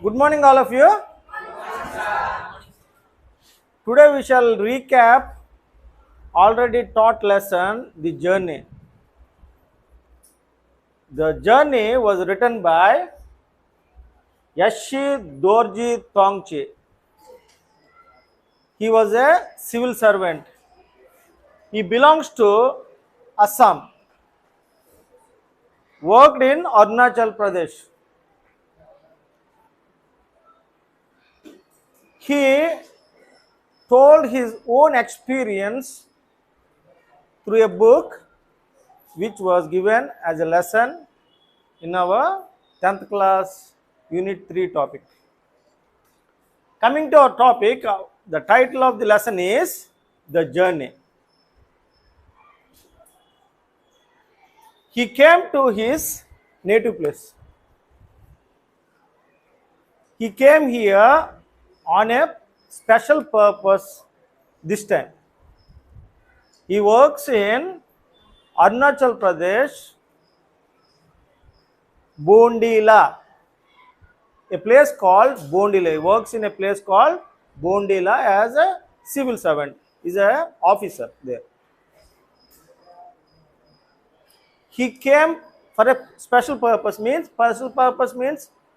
Good morning, all of you. Today we shall recap already taught lesson, the journey. The journey was written by Yashi Dorji Tongchi. He was a civil servant. He belongs to Assam. Worked in Arunachal Pradesh. He told his own experience through a book which was given as a lesson in our 10th class unit 3 topic. Coming to our topic, the title of the lesson is The Journey. He came to his native place. He came here on a special purpose this time. He works in Arunachal Pradesh, Bondila, a place called Bondila. He works in a place called Bondila as a civil servant. He's an officer there. He came for a special purpose means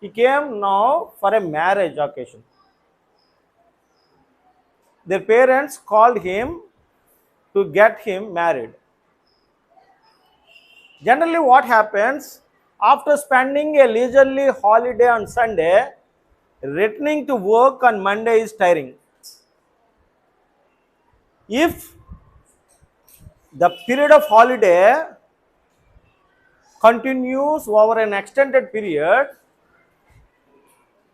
he came now for a marriage occasion. Their parents called him to get him married. Generally what happens after spending a leisurely holiday on Sunday, returning to work on Monday is tiring. If the period of holiday continues over an extended period,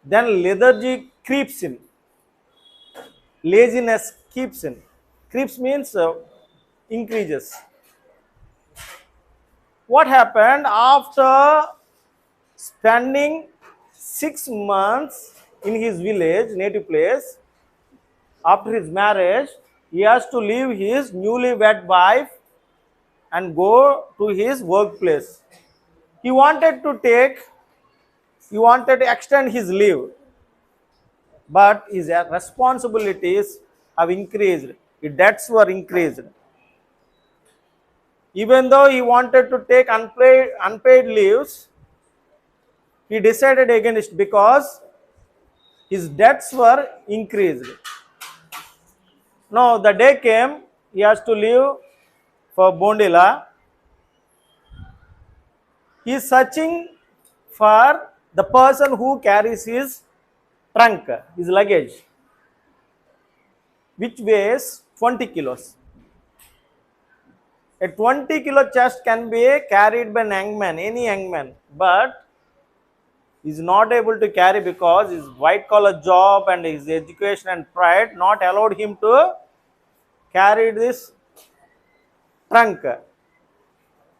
then lethargy creeps in. Laziness keeps in. Creeps means increases. What happened after spending 6 months in his village, native place, after his marriage, he has to leave his newly wed wife and go to his workplace. He wanted to extend his leave, but his responsibilities have increased. His debts were increased. Even though he wanted to take unpaid leaves, he decided against it because his debts were increased. Now the day came, he has to leave for Bondila. He is searching for the person who carries his trunk, his luggage, which weighs 20 kilos. A 20-kilo chest can be carried by an young man, any young man, but he is not able to carry because his white-collar job and his education and pride not allowed him to carry this trunk.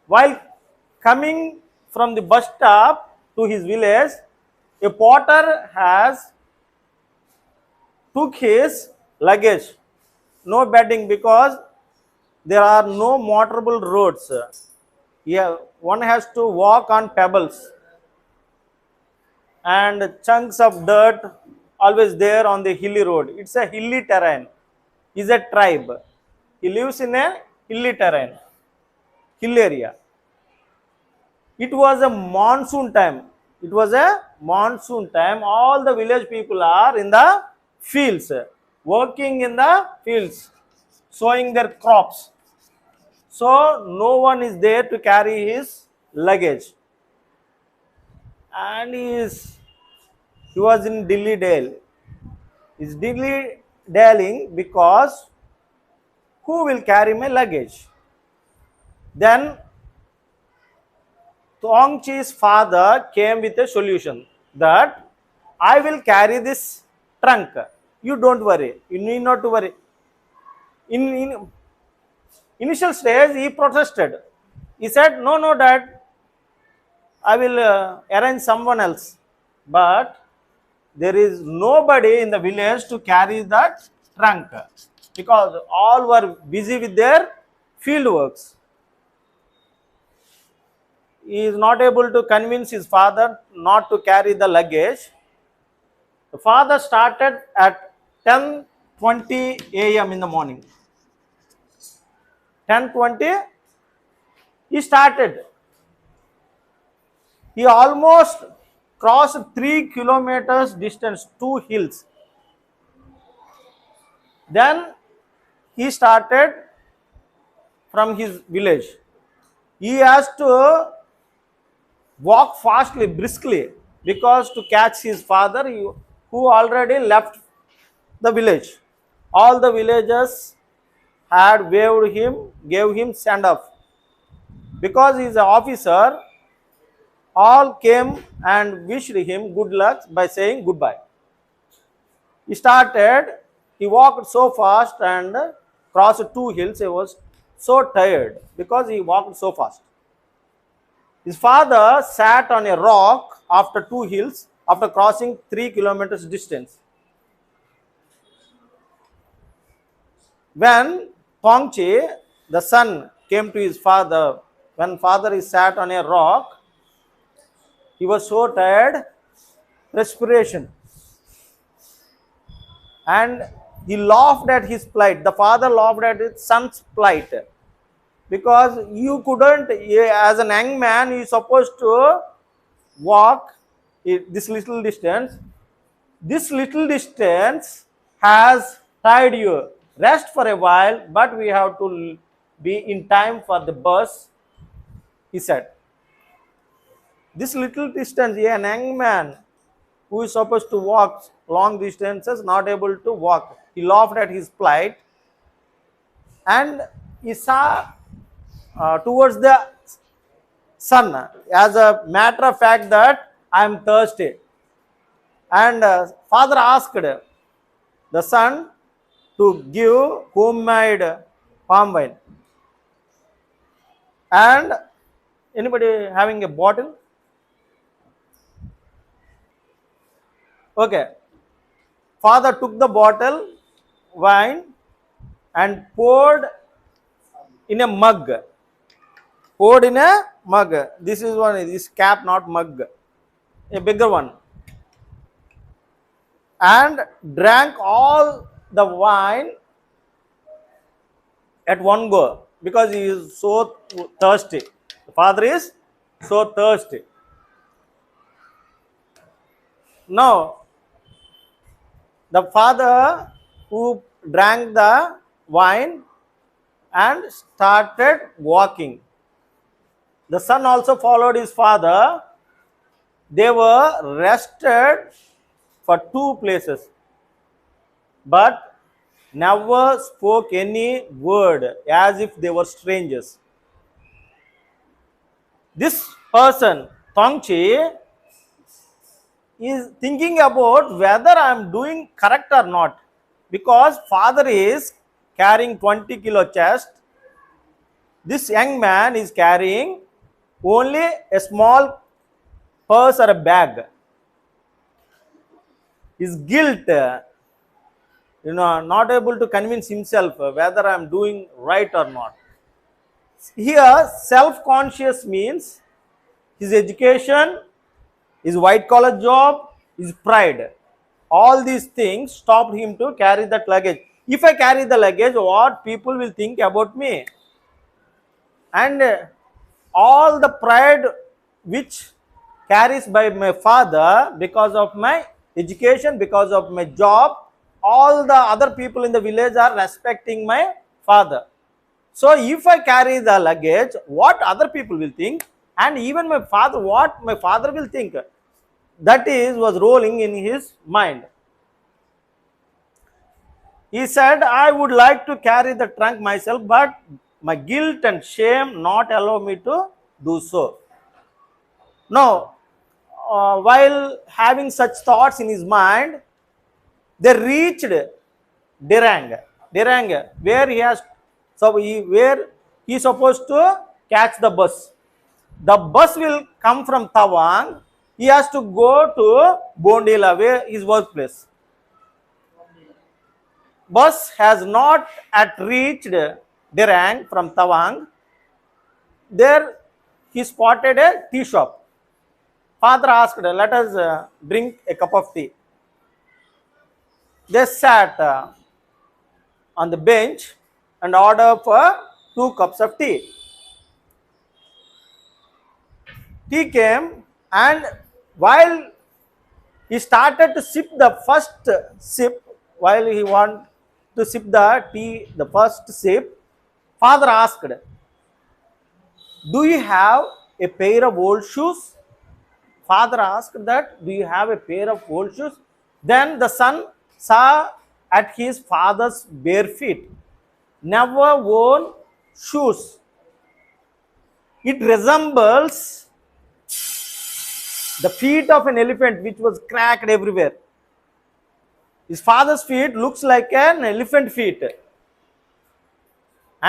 While coming from the bus stop to his village, a porter has took his luggage. No bedding because there are no motorable roads. Yeah, one has to walk on pebbles and chunks of dirt always there on the hilly road. It's a hilly terrain. He's a tribe. He lives in a hilly terrain, hill area. It was a monsoon time. It was a monsoon time. All the village people are in the fields, working in the fields, sowing their crops. So no one is there to carry his luggage. And he was in Dilly Dale. He's Dilly Daling because who will carry my luggage? Then Tongchi's father came with a solution that I will carry this trunk. You don't worry. You need not to worry. In initial stage, he protested. He said, no, dad, I will arrange someone else. But there is nobody in the village to carry that trunk because all were busy with their field works. He is not able to convince his father not to carry the luggage. The father started at 10:20 a.m. in the morning. 10:20, he started. He almost crossed 3 kilometers distance, 2 hills. Then he started from his village. He has to walk fastly, briskly, because to catch his father who already left the village. All the villagers had waved him, gave him send off. Because he is an officer, all came and wished him good luck by saying goodbye. He started, he walked so fast and crossed 2 hills. He was so tired because he walked so fast. His father sat on a rock after 2 hills after crossing 3 kilometers distance. When Tongchi, the son, came to his father, when father is sat on a rock, he was so tired, respiration. And he laughed at his plight. The father laughed at his son's plight. Because you couldn't, as an young man, you supposed to walk this little distance. This little distance has tired you. Rest for a while, but we have to be in time for the bus, he said. This little distance, an young man who is supposed to walk long distances, not able to walk. He laughed at his plight and he saw towards the sun. As a matter of fact that I am thirsty. And father asked the son to give homemade palm wine. And anybody having a bottle? Okay. Father took the bottle, wine, and poured in a mug. Poured in a mug. This is one, this cap, not mug. A bigger one. And drank all the wine at one go because he is so thirsty. The father is so thirsty. Now, the father who drank the wine and started walking. The son also followed his father. They were rested for 2 places, but never spoke any word as if they were strangers. This person, Tongchi, is thinking about whether I am doing correct or not, because father is carrying 20 kilo chest. This young man is carrying only a small purse or a bag. His guilt, not able to convince himself whether I am doing right or not. Here, self-conscious means his education, his white-collar job, his pride. All these things stopped him to carry that luggage. If I carry the luggage, what people will think about me? And all the pride which carries by my father because of my education, because of my job, all the other people in the village are respecting my father. So if I carry the luggage, what other people will think, and even my father, what my father will think, that was rolling in his mind. He said, I would like to carry the trunk myself, but my guilt and shame not allow me to do so. Now, while having such thoughts in his mind, they reached Dirang, where where he is supposed to catch the bus. The bus will come from Tawang. He has to go to Bondila, where his workplace. Bus has not yet reached Dirang from Tawang. There he spotted a tea shop. Father asked, let us drink a cup of tea. They sat on the bench and ordered for 2 cups of tea. Tea came, and while he started to sip the first sip, while he wanted to sip the tea, the first sip, father asked, "Do you have a pair of old shoes?" Father asked that, "Do you have a pair of old shoes?" Then the son saw at his father's bare feet, never worn shoes. It resembles the feet of an elephant which was cracked everywhere. His father's feet looks like an elephant feet.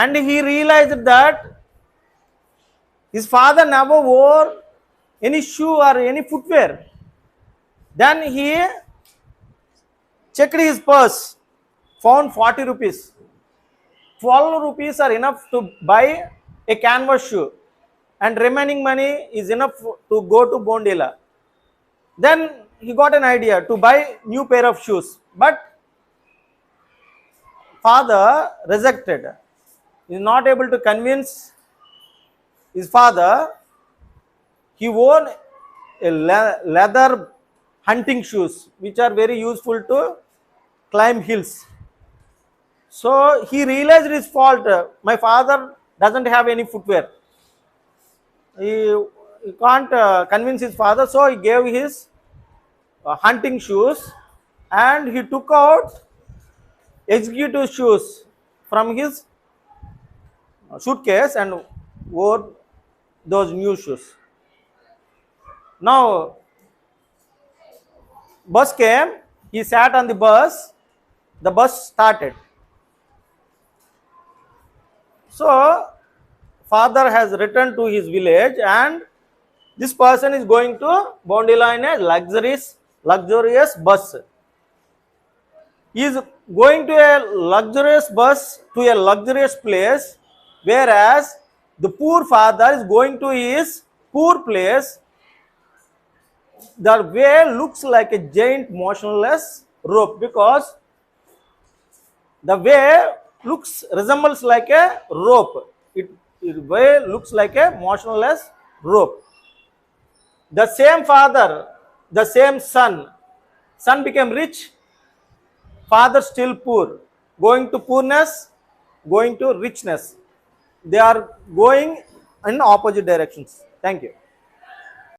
And he realized that his father never wore any shoe or any footwear. Then he checked his purse, found 40 rupees. 12 rupees are enough to buy a canvas shoe, and remaining money is enough to go to Bondila. Then he got an idea to buy new pair of shoes, but father rejected. He is not able to convince his father. He wore a leather hunting shoes which are very useful to climb hills. So he realized his fault. My father doesn't have any footwear. He can't convince his father, so he gave his hunting shoes, and he took out executive shoes from his suitcase and wore those new shoes. Now bus came, he sat on the bus started. So father has returned to his village, and this person is going to Bondila in a luxurious bus. He is going to a luxurious bus to a luxurious place, whereas the poor father is going to his poor place. The way looks like a giant motionless rope, because the way resembles like a rope. It way looks like a motionless rope. The same father, the same son. Son became rich, father still poor. Going to poorness, going to richness. They are going in opposite directions. Thank you.